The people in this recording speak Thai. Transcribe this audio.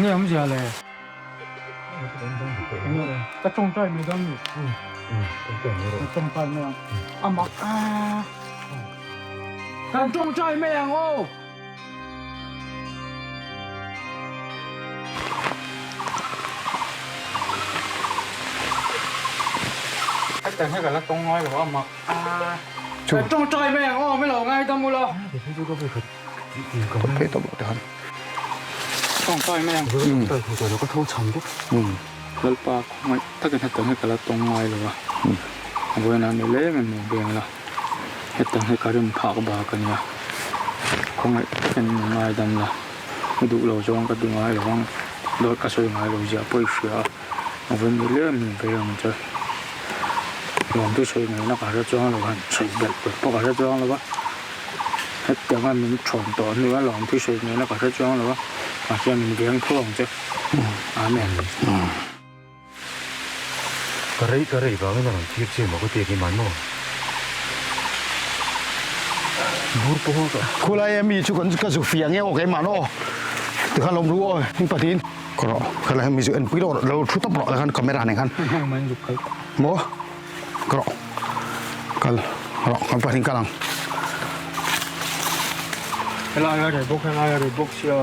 nghe không gì là cái trong trái mấy đâm trong trái mấy ăn mặc cái trong trái mấy ăn ô cái tên hay là trong nói là ăn mặc cái trong trái mấy ăn ô mấy lâu ngay tâm lo cái tao bảo đó trong trái mấy ăn rồi nó có thâu chấm chứแล้วปลาไม่ถ้าเกิดเห็ดตังให้กระตรงไงเลยวะเวลาในเล่มันเบี่ยงละเห็ดตังให้กระดิ่งถากบากันเนี่ยคงเป็นไงดำละไม่ดูเราจงก็ดูไงหรือว่าโดนกระสุนไงเราจะไปเสียเวลาในเล่มันเบี่ยงจะลองที่ใช้ไงนักการะจ้างเราหันใช้แบบพวกการะจ้างเราวะเห็ดตังมันชนต่อนี่ว่าลองที่ใช้ไงนักการะจ้างเราวะอาจจะมันเบี่ยงท่วงจะอาเมนcái đấy vào cái nào chiếc chiếc mà có tiền cái mắn mà bút bút cả cô lại emมีชุกันก็สุฟียงเงี้ยโอเคมาโน่ถึงขั้นลมรู้โอ้ยนี่ปะทินก็รอก็เลยมีสุนปีโดเราชุดต้องรอแล้วกันคอมเมราเนี่ยกัน มันอยู่ใครโมก็รอกันรอกันปะทินกันลัง เวลาอะไรบุกเชียว